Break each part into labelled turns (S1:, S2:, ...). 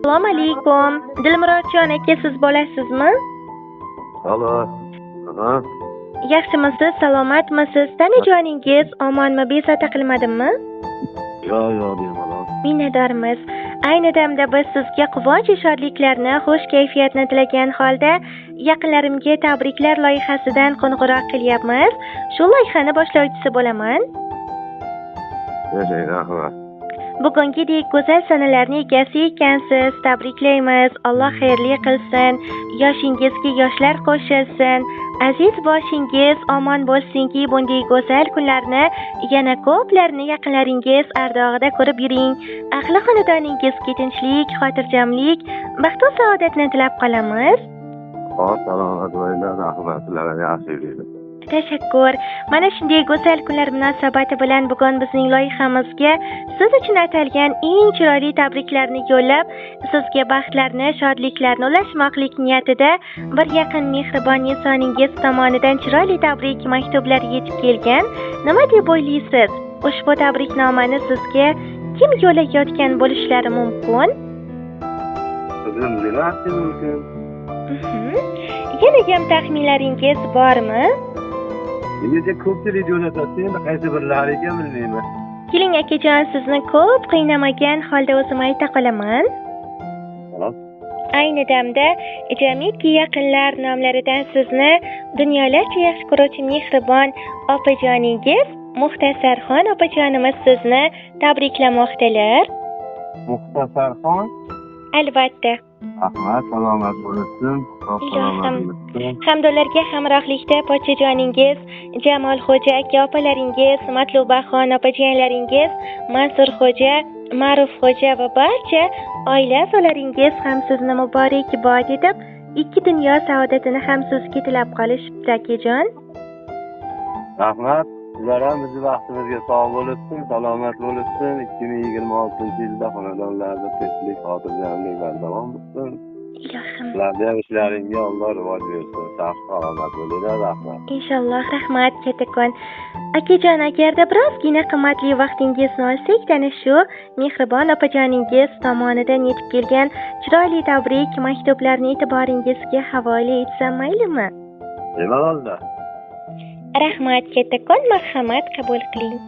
S1: Assalomu alaykum. Dilmurodjon aka, siz bo'lasizmi?
S2: Alo. Aha.
S1: Yaxshimisiz, salomatmisiz? Tanijoningiz omonmi, bezovta qilmadimmi?
S2: Yo'q, bemalol.
S1: Minnatdormiz. Ayni damda biz sizga quvonch shodliklarni, xush kayfiyatni tilagan holda yaqinlarimga tabriklar loyihasidan qo'ng'iroq qilyapmiz. Shu loyihani boshlovchisi bo'laman.
S2: Rahmat.
S1: Bugungidek go'zal sanalarning egasi ekansiz. Tabriklaymiz. Alloh xayrli qilsin. Yoshingizga yoshlar qo'shilsin. Aziz boshingiz omon bo'lsinki, bunday go'zal kunlarni yana ko'plarni yaqinlaringiz ardog'ida ko'rib yuring. Ahli xonadoningizga tinchlik, xotirjamlik, baxt va saodatni tilab qolamiz.
S2: Xo'p, salomat bo'linglar, rahmatlar, yaxshilik.
S1: Tashakkur. Mana shunday go'zal kunlar munosabati bilan bugun bizning loyihamizga siz uchun atalgan eng chiroyli tabriklarni yo'llab, sizga baxtlarni, shodliklarni ulashmoqlik niyatida bir yaqin mehribon insoningiz tomonidan chiroyli tabrik maktublari yetib kelgan. Nima deb o'ylaysiz? Ushbu tabriknomani sizga kim yo'llayotgan bo'lishlari mumkin?
S2: Sizim jo'natish mumkin.
S1: Yana ham taxminlaringiz bormi?
S2: Menga ko'pchilik jo'natadi, endi qaysi birlariga bilmayman.
S1: Keling akajon, sizni ko'p qiynamagan holda o'zim ayta qolaman.
S2: Xo'p.
S1: Ayni damda jamiki yaqinlar nomlaridan sizni dunyolarcha yaxshi ko'ruvchi mehribon opajoningiz Muxtasarxon opajonimiz sizni tabriklamoqdalar.
S2: Muxtasarxon?
S1: Albatta.
S2: Rahmat, salomat bo'lsin.
S1: Ilohim. Hamdullarga hamrohlikda pochajoningiz, Jamolxo'ja aka opalaringiz, Matlubaxon opajiyanlaringiz, Mansurxo'ja, Ma'rufxo'ja va barcha oila a'zolaringiz ham sizni muborakbod etib, ikki dunyo saodatini ham sizga tilab qolishibdi akajon.
S2: Rahmat. Sizlar ham bizni vaqtimizga sog' bo'lsin, salomat bo'lsin. 2026-yilda xonadonlarda tinchlik, xotirjamlik bardavom bo'lsin.
S1: Ilohim.
S2: Sizlarga ham ishlaringga Alloh rivoj bersin. Sog' salomat bo'linglar, rahmat.
S1: Inshaalloh, rahmat kattakon. Akajon, agarda birozgina qimmatli vaqtingizni olsak, ana shu mehribon opajoningiz tomonidan yetib kelgan chiroyli tabrik maktublarni e'tiboringizga havola etsam maylimi?
S2: Bemalolda.
S1: Rahmat kattakon, marhamat, qabul qiling.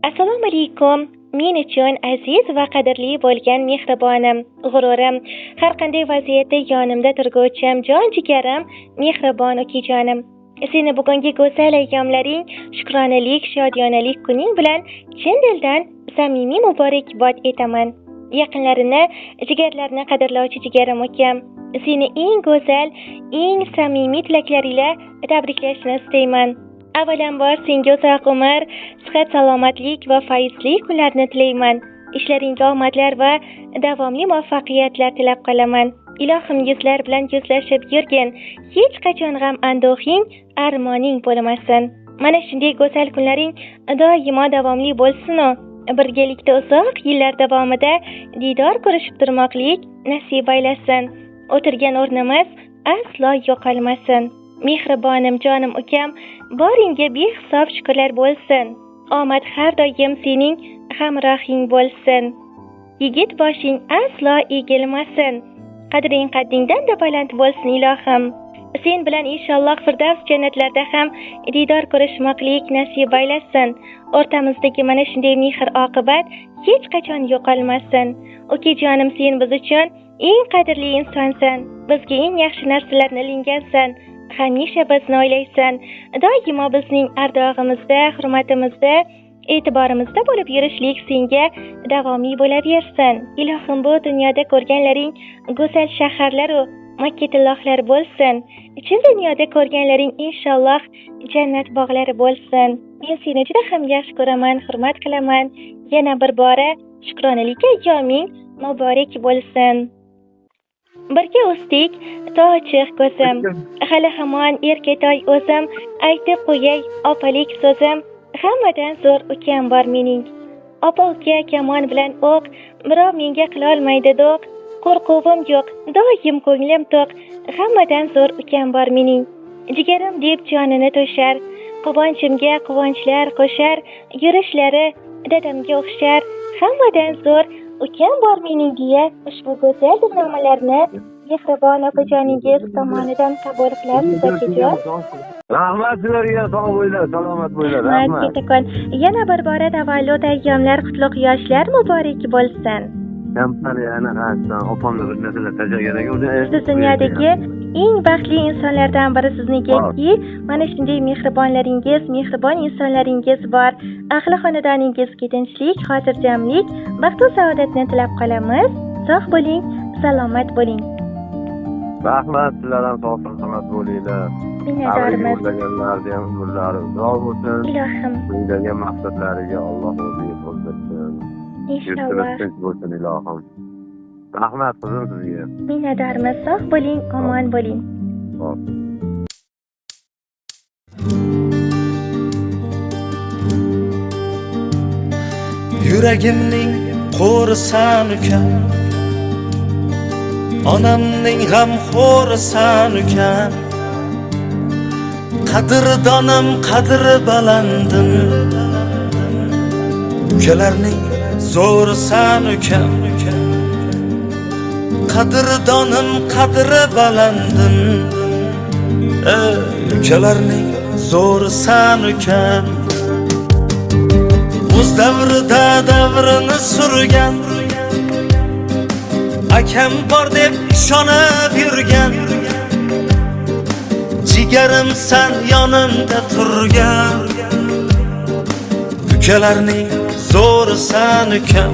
S1: Assalomu alaykum. Men uchun aziz va qadrli bo'lgan mehribonim, g'ururim, har qanday vaziyatda yonimda turguvchim, jon jigarim, mehribon ukajonim. Seni bugungi go'zal ayyomlaring, shukronalik, shodiyonalik kuning bilan chin dildan samimiy muborakbod etaman. Yaqinlarini, jigarlarini qadrlovchi jigarim ukam, seni eng go'zal, eng samimiy tilaklaringla tabriklashni istayman. Avvalambor senga uzoq umr, sihat, salomatlik va fayzli kunlarni tilayman. Ishlaringga omadlar va davomli muvaffaqiyatlar tilab qolaman. Ilohim yuzlar bilan yuzlashib yurgin. Hech qachon g'am andohing, armoning bo'lmasin. Mana shunday go'zal kunlaring doimo davomli bo'lsin-u. Birgalikda uzoq yillar davomida diydor ko'rishib turmoqlik nasib aylasin. O'tirgan o'rnimiz aslo yo'qolmasin. Mehribonim, jonim ukam, boringga behisob shukrlar bo'lsin. Omad har doim sening hamrohing bo'lsin. Yigit boshing aslo egilmasin. Qadring qaddingdan-da baland bo'lsin ilohim. Sen bilan inshaalloh Firdavs jannatlarda ham diydor ko'rishmoqlik nasib aylasin. O'rtamizdagi mana shunday mehr oqibat hech qachon yo'qolmasin. Ukajonim, sen biz uchun eng qadrli insonsan. Bizga eng yaxshi narsalarni ilingansan. Hamisha bizni o'ylaysan. Doimo bizning ardog'imizda, hurmatimizda, e'tiborimizda bo'lib yurishlik senga davomli bo'laversin. Ilohim, bu dunyoda ko'rganlaring go'zal shaharlar va makkatillohlar bo'lsin. Chin dunyoda ko'rganlaring inshaalloh jannat bog'lari bo'lsin. Men seni juda ham yaxshi ko'raman, hurmat qilaman. Yana bir bora shukronalik ayyoming muborak bo'lsin. Birga o'sdik, to ochiq ko'zim. Hali hamon erkatoy o'zim, aytib qo'yay opalik so'zim. Hammadan zo'r ukam bor mening. Opa uka kamon bilan o'q, birov menga qilolmaydi do'q. Qo'rquvim yo'q, doim ko'nglim to'q. Hammadan zo'r ukam bor mening. Jigarim deb jonini to'shar, quvonchimga quvonchlar qo'shar, yurishlari dadamga o'xshar. Hammadan zo'r ukam bor meningga ushbu go'zal dilnomalarni mehribon opajoningiz tomonidan qabul qilasiz akajon.
S2: Rahmat sizlarga, sog' bo'linglar, salomat bo'linglar.
S1: Rahmat katakon. Yana bir bora tavallud ayyomlar qutlug' yoshlar muborak bo'lsin.
S2: Kompaniyani hasan opamni bir narsalar tajagan ekan.
S1: Siz dunyodagi eng baxtli insonlardan biri sizningki, mana shunday mehribonlaringiz, mehribon insonlaringiz bor. Ahli xonadoningizga tinchlik, xotirjamlik, baxt va saodatni tilab qolamiz. Sog' bo'ling, salomat bo'ling.
S2: Rahmat, sizlar ham sog' salomat bo'linglar.
S1: Minnatdormiz.
S2: O'ylaganlarga ham umrlari uzoq bo'lsin.
S1: Ilohim.
S2: O'ylagan maqsadlariga Alloh o'zi yetkazsin.
S1: Inshaalloh.
S2: Tinch bo'lsin ilohim. Rahmat qizim sizga.
S1: Minnatdormiz. Sog' bo'ling, omon bo'ling.
S3: Yuragimning qo'risan ukam, onamning g'amxo'risan ukam, qadrdonim qadri balandim, ukalarning zo'risan ukam, qadrdonim qadri balandim, ukalarning zo'risan ukam. O'z davrida davrini surgan, akam bor deb ishonib yurgan, jigarimsan yonimda turgan, ukalarning zo'risan ukam,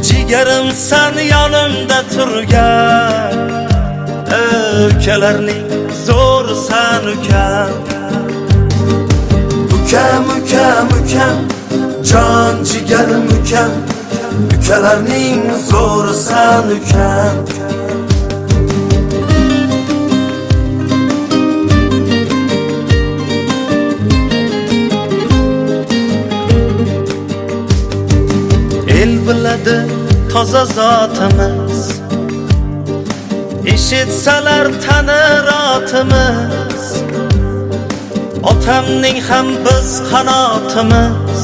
S3: jigarimsan yonimda turgan, ukalarning zo'risan ukam. Ukam, ukam, ukam, jon jigarim ukam, ukalarning zo'risan ukam. El biladi toza zotimiz, eshitsalar tanir otimiz, otamning ham biz qanotimiz,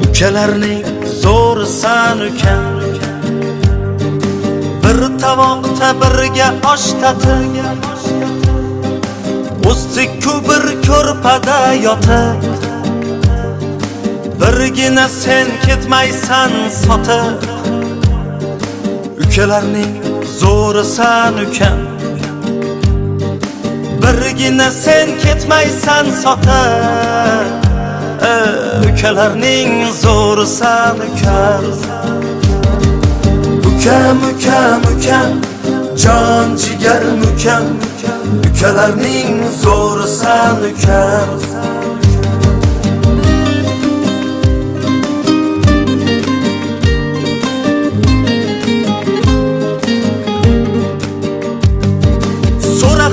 S3: ukalarning zo'risan ukam. Bir tovoqda birga osh tatib, usti-ku bir ko'rpada yotib, birgina sen ketmaysan sotib, ukalarning zo'risan ukam. Birgina sen ketmaysan sotib, ukalarning zo'risan ukam. Ukam, ukam, ukam, jon jigarim ukam, ukalarning zo'risan ukam.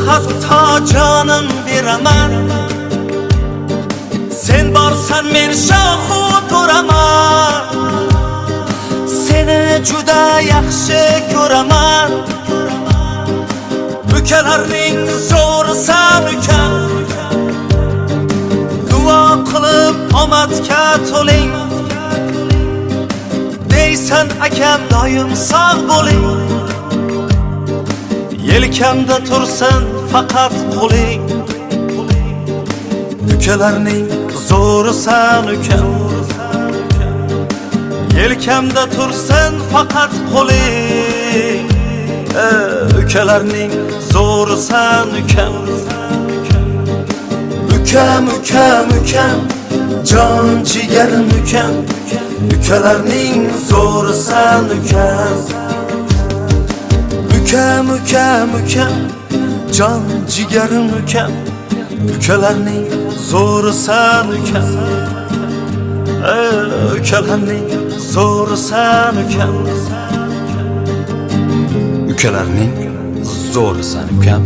S3: Hatto jonim beraman, sen borsan men shohu turaman, seni juda yaxshi ko'raman, ukalarning zo'risan ukam. Duo qilib omadga to'ling, deysan akam doim sog' bo'ling, yelkamda tursin faqat qo'ling, ukalarning zo'risan ukam. Yelkamda tursin faqat qo'ling, ukalarning zo'risan ukam. Ukam, ukam, ukam, jon jigarim ukam, ukalarning zo'risan ukam. Ukam, ukam, ukam, jon jigarim ukam, ukalarning zo'risan ukam, ukalarning zo'risan ukam, ukalarning zo'risan ukam.